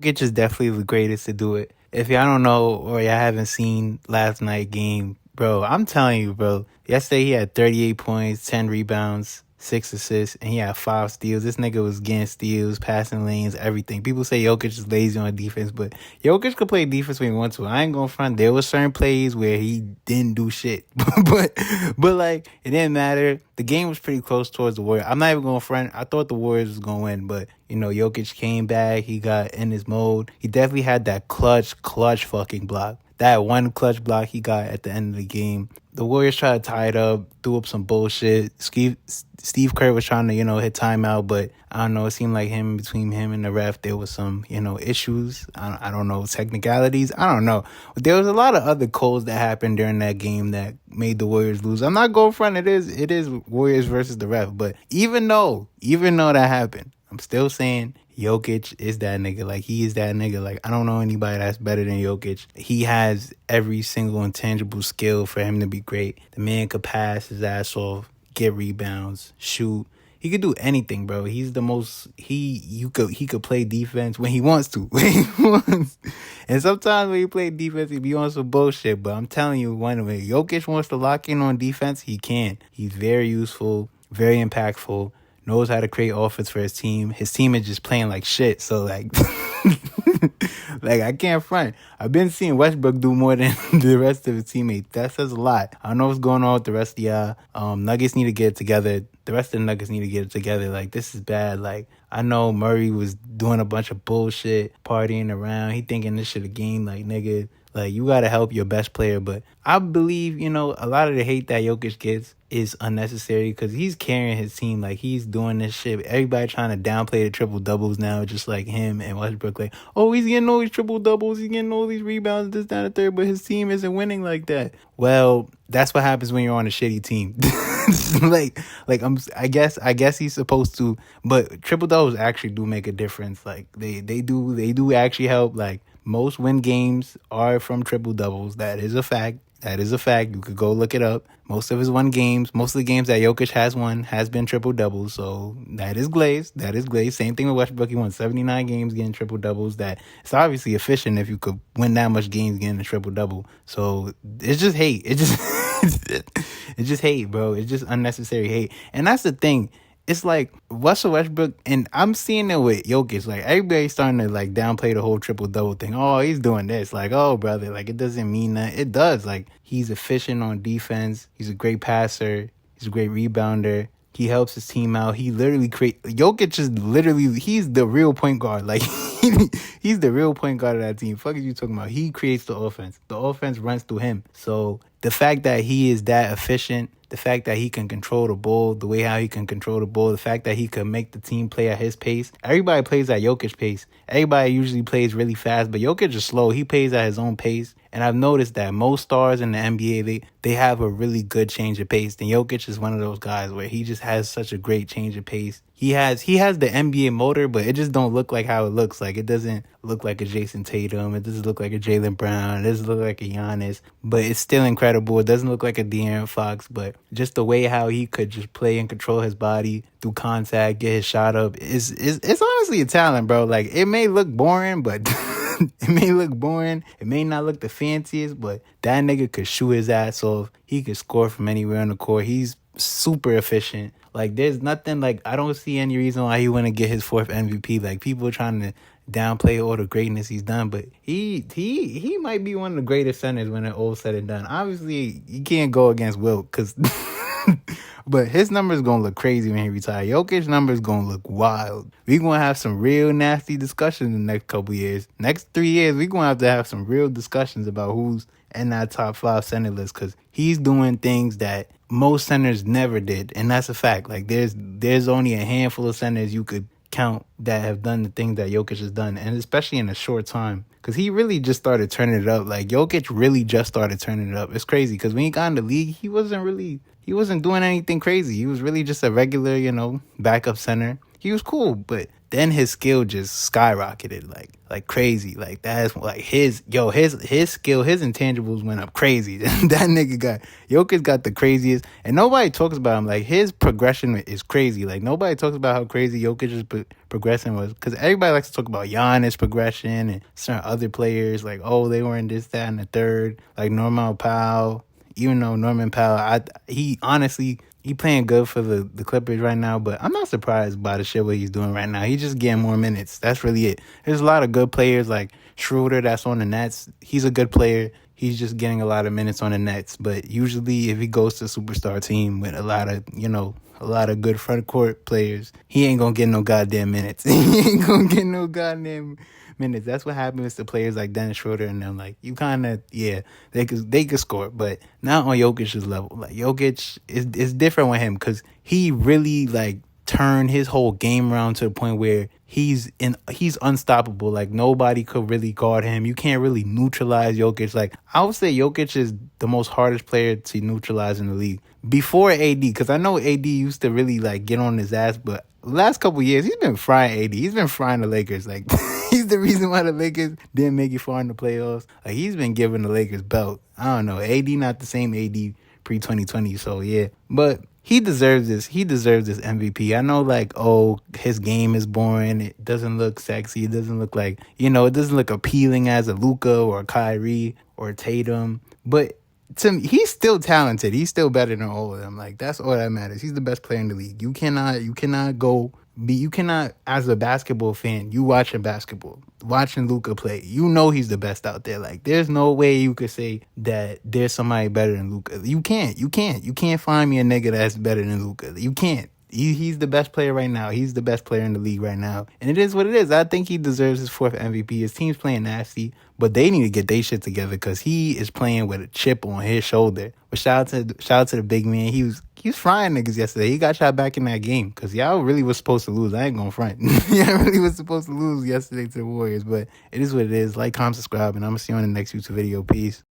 Jokic is definitely the greatest to do it. If y'all don't know or y'all haven't seen last night game, bro, I'm telling you, bro. Yesterday he had 38 points, 10 rebounds, 6 assists, and he had 5 steals. This nigga was getting steals, passing lanes, everything. People say Jokic is lazy on defense, but Jokic could play defense when he wants to. I ain't gonna front. There was certain plays where he didn't do shit, but like it didn't matter. The game was pretty close towards the Warriors. I'm not even gonna front. I thought the Warriors was gonna win, but Jokic came back. He got in his mode. He definitely had that clutch fucking block. That one clutch block he got at the end of the game. The Warriors tried to tie it up, threw up some bullshit. Steve Kerr was trying to, hit timeout, but I don't know. It seemed like between him and the ref, there was some, issues. I don't know, technicalities. I don't know. But there was a lot of other calls that happened during that game that made the Warriors lose. I'm not going front. It is Warriors versus the ref. But even though that happened, I'm still saying Jokic is that nigga. Like, he is that nigga. Like, I don't know anybody that's better than Jokic. He has every single intangible skill for him to be great. The man could pass his ass off, get rebounds, shoot. He could do anything, bro. He's the most he could play defense when he wants to. When he wants. And sometimes when he play defense, he be on some bullshit. But I'm telling you, when Jokic wants to lock in on defense, he can. He's very useful, very impactful, knows how to create offense for his team. His team is just playing like shit. So like like, I can't front. I've been seeing Westbrook do more than the rest of his teammates. That says a lot. I don't know what's going on with the rest of y'all. Nuggets need to get it together. The rest of the Nuggets need to get it together. Like, this is bad. Like, I know Murray was doing a bunch of bullshit, partying around. He thinking this shit a game. Like, nigga, like, you got to help your best player. But I believe, a lot of the hate that Jokic gets is unnecessary because he's carrying his team. Like, he's doing this shit. Everybody trying to downplay the triple doubles now, just like him and Westbrook. Like, oh, he's getting all these triple doubles. He's getting all these rebounds, this, that, and third, but his team isn't winning like that. Well, that's what happens when you're on a shitty team. I guess he's supposed to, but triple doubles actually do make a difference. Like, they do actually help. Like, most win games are from triple doubles. That is a fact. You could go look it up. Most of his most of the games that Jokic has won has been triple doubles. So that is glazed. Same thing with Westbrook. He won 79 games getting triple doubles. That it's obviously efficient if you could win that much games getting a triple double. So it's just hate. It's just hate, bro. It's just unnecessary hate. And that's the thing. It's like Russell Westbrook, and I'm seeing it with Jokic. Like, everybody's starting to like downplay the whole triple double thing. Oh, he's doing this. Like, oh, brother, like, it doesn't mean that. It does. Like, he's efficient on defense. He's a great passer. He's a great rebounder. He helps his team out. He literally Jokic is literally, he's the real point guard. Like, he's the real point guard of that team. Fuck is you talking about? He creates the offense. The offense runs through him. So the fact that he is that efficient, the fact that he can control the ball, the way how he can control the ball, the fact that he can make the team play at his pace. Everybody plays at Jokic's pace. Everybody usually plays really fast, but Jokic is slow. He plays at his own pace. And I've noticed that most stars in the NBA, they have a really good change of pace. And Jokic is one of those guys where he just has such a great change of pace. He has the NBA motor, but it just don't look like how it looks. Like, it doesn't look like a Jason Tatum. It doesn't look like a Jaylen Brown. It doesn't look like a Giannis. But it's still incredible. It doesn't look like a De'Aaron Fox. But just the way how he could just play and control his body through contact, get his shot up, it's honestly a talent, bro. Like, it may look boring, but it may look boring. It may not look the fanciest, but that nigga could shoot his ass off. He could score from anywhere on the court. He's super efficient. Like, there's nothing, like, I don't see any reason why he wouldn't get his 4th MVP. Like, people are trying to downplay all the greatness he's done, but he might be one of the greatest centers when it all said and done. Obviously, you can't go against Wilt, because but his numbers gonna look crazy when he retires. Jokic's numbers gonna look wild. We gonna have some real nasty discussions in the next couple years. Next 3 years, we gonna have to have some real discussions about who's in that top 5 center list, because he's doing things that most centers never did, and that's a fact. Like, there's only a handful of centers you could count that have done the things that Jokic has done, and especially in a short time, because he really just started turning it up. Like, Jokic really just started turning it up. It's crazy, because when he got in the league, he wasn't doing anything crazy. He was really just a regular, backup center. He was cool, but then his skill just skyrocketed like crazy. Like that's like his skill, his intangibles went up crazy. That nigga got Jokic got the craziest, and nobody talks about him. Like his progression is crazy. Like nobody talks about how crazy Jokic's progression was, because everybody likes to talk about Giannis' progression and certain other players. Like, oh, they were in this, that, and the third. Like Norman Powell, even though Norman Powell, he honestly. He playing good for the Clippers right now, but I'm not surprised by the shit what he's doing right now. He's just getting more minutes. That's really it. There's a lot of good players like Schroeder that's on the Nets. He's a good player. He's just getting a lot of minutes on the Nets. But usually if he goes to a superstar team with a lot of good front court players, he ain't going to get no goddamn minutes. He ain't going to get no goddamn minutes. That's what happens to players like Dennis Schroeder and them. Like, you kind of, yeah, they could score, but not on Jokic's level. Like, Jokic is different with him because he really, like, turned his whole game around to the point where he's unstoppable. Like, nobody could really guard him. You can't really neutralize Jokic. Like, I would say Jokic is the most hardest player to neutralize in the league. Before AD, because I know AD used to really, like, get on his ass, but last couple years, he's been frying AD. He's been frying the Lakers. Like, he's the reason why the Lakers didn't make it far in the playoffs. Like, he's been giving the Lakers belt. I don't know. AD not the same AD pre-2020, so yeah. But he deserves this. He deserves this MVP. I know, like, oh, his game is boring. It doesn't look sexy. It doesn't look like, it doesn't look appealing as a Luka or a Kyrie or a Tatum. But to me, he's still talented. He's still better than all of them. Like, that's all that matters. He's the best player in the league. You cannot, as a basketball fan, you watching Luka play, you know he's the best out there. Like, there's no way you could say that there's somebody better than Luka. You can't find me a nigga that's better than Luka. You can't. He's the best player right now. He's the best player in the league right now. And it is what it is. I think he deserves his fourth MVP. His team's playing nasty, but they need to get their shit together because he is playing with a chip on his shoulder. But shout out to the big man. He was frying niggas yesterday. He got shot back in that game because y'all really was supposed to lose. I ain't gonna front. Y'all really was supposed to lose yesterday to the Warriors. But it is what it is. Like, comment, subscribe, and I'm gonna see you on the next YouTube video. Peace.